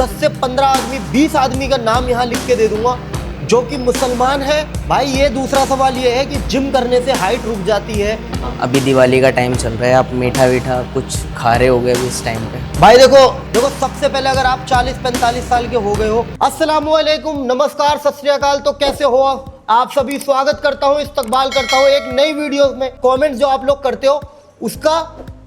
10 से 15 आदमी 20 आदमी का नाम यहाँ लिख के दे दूंगा जो कि मुसलमान है। भाई ये दूसरा सवाल ये है कि जिम करने से हाइट रुक जाती है। अभी दिवाली का टाइम चल रहा है, आप मीठा वीठा कुछ खा रहे होगे अभी इस टाइम पे? भाई देखो सबसे पहले अगर आप 40-45 साल के हो गए हो, अस्सलाम वालेकुम, नमस्कार, सत श्री अकाल। तो कैसे हो आप सभी? स्वागत करता हूँ, इस्तकबाल करता हूँ एक नई वीडियो में। कमेंट्स जो आप लोग करते हो उसका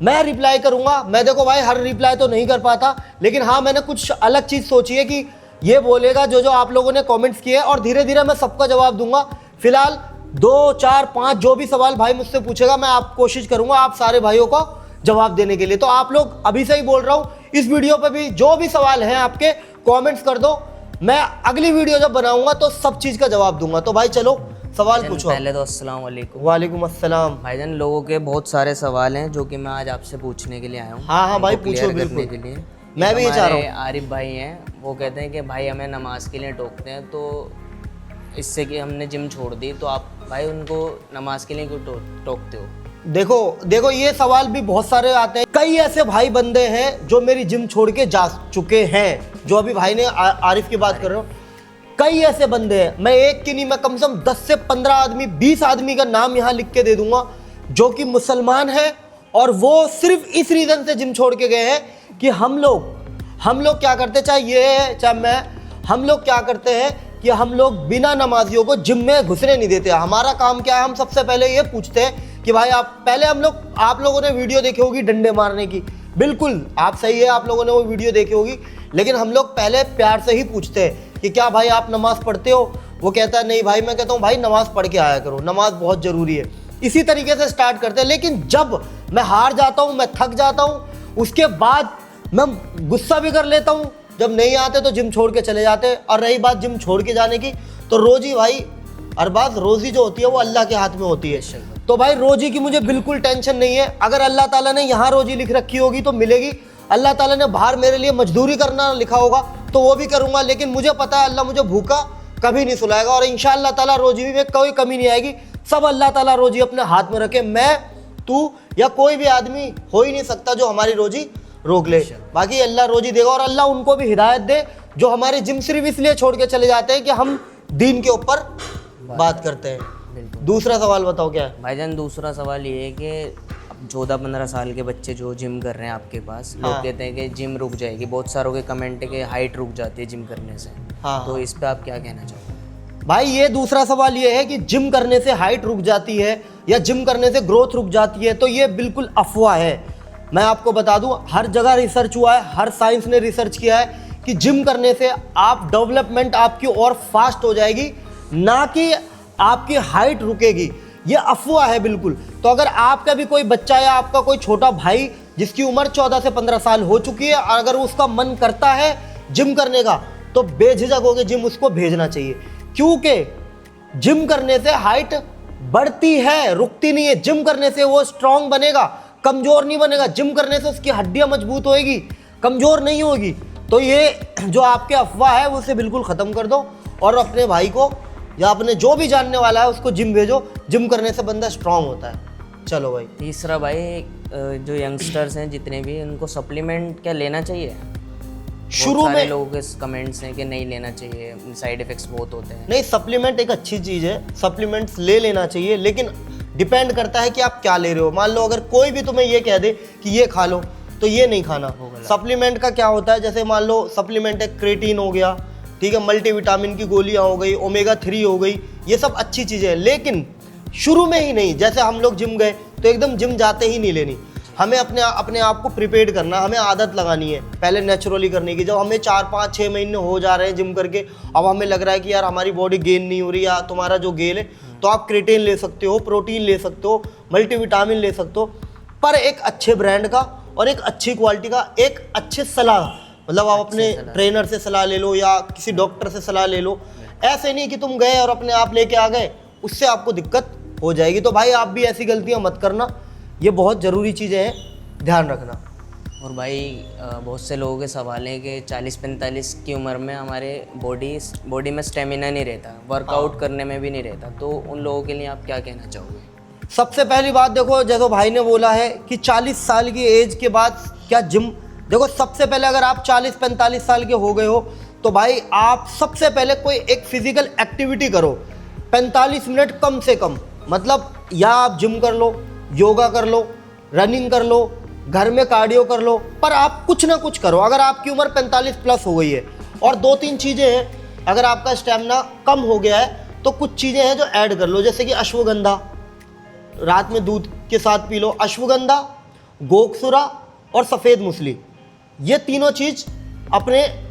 मैं रिप्लाई करूंगा। मैं देखो भाई हर रिप्लाई तो नहीं कर पाता, लेकिन हाँ मैंने कुछ अलग चीज सोची है कि ये बोलेगा जो आप लोगों ने कमेंट्स किए, और धीरे धीरे मैं सबका जवाब दूंगा। फिलहाल 2, 4, 5 जो भी सवाल भाई मुझसे पूछेगा मैं आप कोशिश करूंगा आप सारे भाइयों को जवाब देने के लिए। तो आप लोग अभी से ही बोल रहा हूँ, इस वीडियो पे भी जो भी सवाल हैं आपके कमेंट्स कर दो। मैं अगली वीडियो जब बनाऊंगा तो सब चीज का जवाब दूंगा। तो भाई चलो सवाल पूछो। पहले तो अस्सलाम वालेकुम। वालेकुम अस्सलाम। भाईजान लोगों के बहुत सारे सवाल हैं जो कि मैं आज आपसे पूछने के लिए आया हूँ। हाँ भाई पूछो, बिल्कुल के लिए। मैं भी ये चाह रहा हूँ। आरिफ भाई हैं, वो कहते हैं कि भाई हमें नमाज के लिए टोकते हैं, तो इससे कि हमने जिम छोड़ दी, तो आप भाई उनको नमाज के लिए क्यों टोकते हो? देखो ये सवाल भी बहुत सारे आते हैं। कई ऐसे भाई बंदे हैं जो मेरी जिम छोड़ के जा चुके हैं, जो अभी भाई ने आरिफ की बात कर रहे हो। कई ऐसे बंदे हैं, मैं एक की नहीं, मैं कम से कम 10 से 15 आदमी 20 आदमी का नाम यहाँ लिख के दे दूंगा जो कि मुसलमान है, और वो सिर्फ इस रीजन से जिम छोड़ के गए हैं कि हम लोग क्या करते, चाहे ये है चाहे मैं, हम लोग क्या करते हैं कि हम लोग बिना नमाजियों को जिम में घुसने नहीं देते। हमारा काम क्या है, हम सबसे पहले ये पूछते हैं कि भाई आप लोगों ने वीडियो देखी होगी डंडे मारने की, बिल्कुल आप सही है, आप लोगों ने वो वीडियो देखी होगी, लेकिन हम लोग पहले प्यार से ही पूछते हैं कि क्या भाई आप नमाज पढ़ते हो? वो कहता है नहीं भाई। मैं कहता हूँ भाई नमाज पढ़ के आया करो, नमाज बहुत ज़रूरी है। इसी तरीके से स्टार्ट करते हैं। लेकिन जब मैं हार जाता हूँ, मैं थक जाता हूँ, उसके बाद मैं गुस्सा भी कर लेता हूँ, जब नहीं आते तो जिम छोड़ के चले जाते। और रही बात जिम छोड़ के जाने की, तो रोजी भाई, हर बात रोजी जो होती है वो अल्लाह के हाथ में होती है। तो भाई रोजी की मुझे बिल्कुल टेंशन नहीं है। अगर अल्लाह ताला ने यहाँ रोजी लिख रखी होगी तो मिलेगी, अल्लाह ताला ने बाहर मेरे लिए मजदूरी करना लिखा होगा तो वो भी करूँगा। लेकिन मुझे पता है अल्लाह मुझे भूखा कभी नहीं सुलाएगा, और इंशाअल्लाह ताला रोजी में कोई कमी नहीं आएगी। सब अल्लाह ताला रोजी अपने हाथ में रखे। मैं, तू या कोई भी आदमी हो ही नहीं सकता जो हमारी रोजी रोक ले। बाकी अल्लाह रोजी देगा, और अल्लाह उनको भी हिदायत दे जो हमारे जिम सिर्फ इसलिए छोड़ के चले जाते हैं कि हम दीन के ऊपर बात करते हैं। दूसरा सवाल बताओ क्या है? भाईजान दूसरा सवाल ये है कि 14-15 साल के बच्चे जो जिम कर रहे हैं आपके पास, लोग कहते हैं कि जिम रुक जाएगी। बहुत सारों के कमेंट है कि हाइट रुक जाती है जिम करने से। तो इस पे आप क्या कहना चाहोगे? भाई ये दूसरा सवाल ये है कि जिम करने से हाइट रुक जाती है या जिम करने से ग्रोथ रुक जाती है, तो ये बिल्कुल अफवाह है। मैं आपको बता दूं, हर जगह रिसर्च हुआ है, हर साइंस ने रिसर्च किया है कि जिम करने से आप डेवलपमेंट आपकी और फास्ट हो जाएगी, ना कि आपकी हाइट रुकेगी। ये अफवाह है बिल्कुल। तो अगर आपका भी कोई बच्चा या आपका कोई छोटा भाई जिसकी उम्र 14 से 15 साल हो चुकी है, अगर उसका मन करता है जिम करने का, तो बेझिझक होकर जिम उसको भेजना चाहिए। क्योंकि जिम करने से हाइट बढ़ती है, रुकती नहीं है। जिम करने से वो स्ट्रांग बनेगा, कमजोर नहीं बनेगा। जिम करने से उसकी हड्डियां मजबूत होएगी, कमजोर नहीं होगी। तो ये जो आपके अफवाह है उसे बिल्कुल ख़त्म कर दो, और अपने भाई को या अपने जो भी जानने वाला है उसको जिम भेजो। जिम करने से बंदा स्ट्रांग होता है। चलो भाई तीसरा भाई, जो यंगस्टर्स हैं जितने भी, उनको सप्लीमेंट क्या लेना चाहिए? शुरू में लोगों के कमेंट्स हैं कि नहीं लेना चाहिए, साइड इफेक्ट्स बहुत होते हैं। नहीं, सप्लीमेंट एक अच्छी चीज़ है, सप्लीमेंट्स ले लेना चाहिए, लेकिन डिपेंड करता है कि आप क्या ले रहे हो। मान लो अगर कोई भी तुम्हें ये कह दे कि ये खा लो, तो ये नहीं खाना। सप्लीमेंट का क्या होता है, जैसे मान लो सप्लीमेंट एक क्रेटीन हो गया, ठीक है, मल्टीविटामिन की गोलियां हो गई, ओमेगा 3 हो गई, ये सब अच्छी चीज़ें हैं, लेकिन शुरू में ही नहीं। जैसे हम लोग जिम गए तो एकदम जिम जाते ही नहीं लेनी। हमें अपने आप को प्रिपेयर करना, हमें आदत लगानी है पहले नेचुरली करने की। जब हमें 4-5-6 महीने हो जा रहे हैं जिम करके, अब हमें लग रहा है कि यार हमारी बॉडी गेन नहीं हो रही, या तुम्हारा जो गेन है, तो आप क्रेटीन ले सकते हो, प्रोटीन ले सकते हो, मल्टीविटामिन ले सकते हो, पर एक अच्छे ब्रांड का और एक अच्छी क्वालिटी का, एक अच्छे सलाह, मतलब आप अपने ट्रेनर से सलाह ले लो या किसी डॉक्टर से सलाह ले लो। ऐसे नहीं कि तुम गए और अपने आप लेके आ गए, उससे आपको दिक्कत हो जाएगी। तो भाई आप भी ऐसी गलतियां मत करना, ये बहुत ज़रूरी चीज़ें हैं, ध्यान रखना। और भाई बहुत से लोगों के सवाल हैं कि 40-45 की उम्र में हमारे बॉडी में स्टेमिना नहीं रहता, वर्कआउट करने में भी नहीं रहता, तो उन लोगों के लिए आप क्या कहना चाहोगे? सबसे पहली बात देखो, जैसे भाई ने बोला है कि 40 साल की एज के बाद क्या जिम देखो सबसे पहले अगर आप 40-45 साल के हो गए हो तो भाई आप सबसे पहले कोई एक फिजिकल एक्टिविटी करो 45 मिनट कम से कम। मतलब या आप जिम कर लो, योगा कर लो, रनिंग कर लो, घर में कार्डियो कर लो, पर आप कुछ ना कुछ करो। अगर आपकी उम्र 45 प्लस हो गई है और 2-3 चीज़ें हैं, अगर आपका स्टेमिना कम हो गया है तो कुछ चीज़ें हैं जो ऐड कर लो, जैसे कि अश्वगंधा रात में दूध के साथ पी लो, अश्वगंधा, गोकसुरा और सफ़ेद मूसली, ये तीनों चीज़ अपने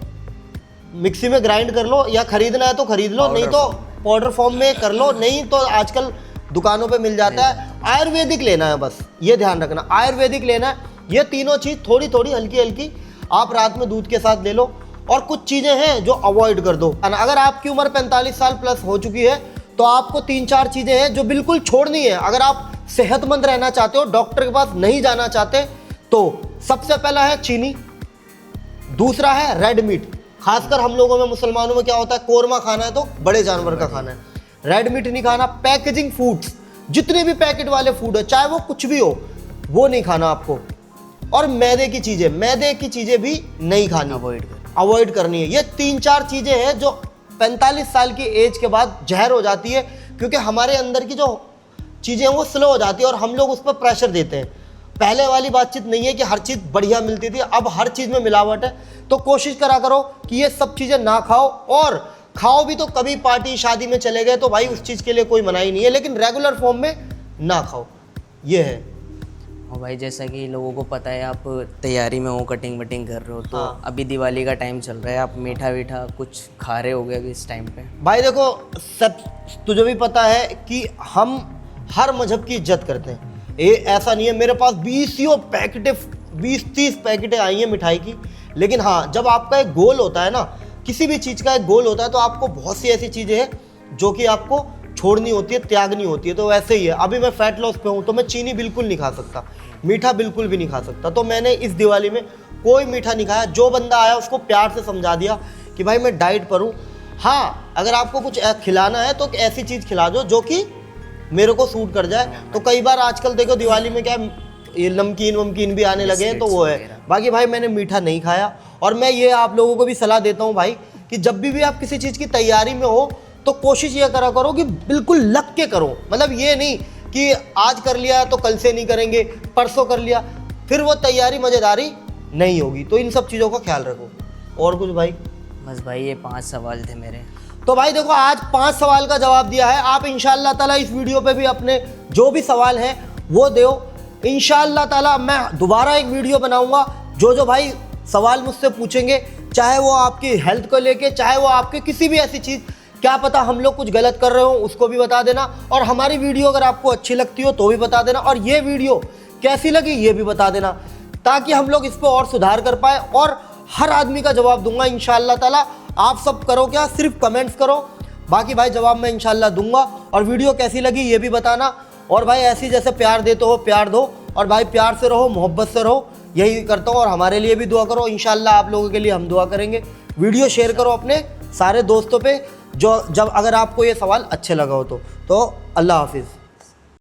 मिक्सी में ग्राइंड कर लो, या खरीदना है तो खरीद लो, नहीं तो पाउडर फॉर्म में कर लो, नहीं तो आजकल दुकानों पे मिल जाता है। आयुर्वेदिक लेना है, बस ये ध्यान रखना, आयुर्वेदिक लेना है। ये तीनों चीज़ थोड़ी थोड़ी हल्की हल्की आप रात में दूध के साथ ले लो। और कुछ चीज़ें हैं जो अवॉइड कर दो। अगर आपकी उम्र 45 साल प्लस हो चुकी है तो आपको 3-4 चीज़ें हैं जो बिल्कुल छोड़नी है। अगर आप सेहतमंद रहना चाहते हो, डॉक्टर के पास नहीं जाना चाहते, तो सबसे पहला है चीनी, दूसरा है रेड मीट। खासकर हम लोगों में, मुसलमानों में क्या होता है, कोरमा खाना है तो बड़े जानवर का खाना है, रेड मीट नहीं खाना। पैकेजिंग फूड्स, जितने भी पैकेट वाले फूड है, चाहे वो कुछ भी हो, वो नहीं खाना आपको। और मैदे की चीज़ें भी नहीं खानी, अवॉइड करनी है। ये 3-4 चीज़ें हैं जो 45 साल की एज के बाद जहर हो जाती है, क्योंकि हमारे अंदर की जो चीज़ें हैं वो स्लो हो जाती है और हम लोग उस पर प्रेशर देते हैं। पहले वाली बातचीत नहीं है कि हर चीज़ बढ़िया मिलती थी, अब हर चीज़ में मिलावट है। तो कोशिश करा करो कि ये सब चीज़ें ना खाओ, और खाओ भी तो कभी पार्टी शादी में चले गए तो भाई उस चीज़ के लिए कोई मनाही नहीं है, लेकिन रेगुलर फॉर्म में ना खाओ, ये है। और भाई जैसा कि लोगों को पता है आप तैयारी में हो, कटिंग वटिंग कर रहे हो, तो हाँ। अभी दिवाली का टाइम चल रहा है, आप मीठा वीठा कुछ खा रहे होगे अभी इस टाइम पे? भाई देखो, सब तुझे भी पता है कि हम हर मजहब की इज्जत करते हैं। ये ऐसा नहीं है, मेरे पास 20-30 पैकेटें आई हैं मिठाई की। लेकिन हाँ, जब आपका एक गोल होता है ना, किसी भी चीज़ का एक गोल होता है, तो आपको बहुत सी ऐसी चीज़ें हैं जो कि आपको छोड़नी होती है, त्यागनी होती है। तो वैसे ही है, अभी मैं फैट लॉस पे हूँ तो मैं चीनी बिल्कुल नहीं खा सकता, मीठा बिल्कुल भी नहीं खा सकता। तो मैंने इस दिवाली में कोई मीठा नहीं खाया। जो बंदा आया उसको प्यार से समझा दिया कि भाई मैं डाइट पर हूँ। हाँ, अगर आपको कुछ खिलाना है तो ऐसी चीज़ खिला दो जो कि मेरे को सूट कर जाए। तो कई बार आजकल देखो दिवाली में क्या ये नमकीन वमकीन भी आने लगे हैं, तो वो है। बाकी भाई मैंने मीठा नहीं खाया। और मैं ये आप लोगों को भी सलाह देता हूँ भाई कि जब भी आप किसी चीज़ की तैयारी में हो तो कोशिश ये करा करो कि बिल्कुल लग के करो। मतलब ये नहीं कि आज कर लिया तो कल से नहीं करेंगे, परसों कर लिया, फिर वो तैयारी मज़ेदारी नहीं होगी। तो इन सब चीज़ों का ख्याल रखो। और कुछ भाई? बस भाई ये 5 सवाल थे मेरे। तो भाई देखो, आज 5 सवाल का जवाब दिया है। आप इंशाअल्लाह ताला इस वीडियो पे भी अपने जो भी सवाल हैं वो दो। इंशाअल्लाह ताला मैं दोबारा एक वीडियो बनाऊंगा। जो भाई सवाल मुझसे पूछेंगे, चाहे वो आपकी हेल्थ को लेके, चाहे वो आपके किसी भी ऐसी चीज़, क्या पता हम लोग कुछ गलत कर रहे हो, उसको भी बता देना। और हमारी वीडियो अगर आपको अच्छी लगती हो तो भी बता देना, और ये वीडियो कैसी लगी ये भी बता देना, ताकि हम लोग इस पर और सुधार कर पाए। और हर आदमी का जवाब दूंगा इंशाअल्लाह ताला। आप सब करो क्या, सिर्फ कमेंट्स करो, बाकी भाई जवाब मैं इंशाअल्लाह दूंगा। और वीडियो कैसी लगी ये भी बताना। और भाई ऐसी जैसे प्यार देते हो प्यार दो, और भाई प्यार से रहो, मोहब्बत से रहो, यही करता हूँ। और हमारे लिए भी दुआ करो, इंशाअल्लाह आप लोगों के लिए हम दुआ करेंगे। वीडियो शेयर करो अपने सारे दोस्तों पे, जो जब अगर आपको ये सवाल अच्छे लगा हो तो अल्लाह हाफिज़।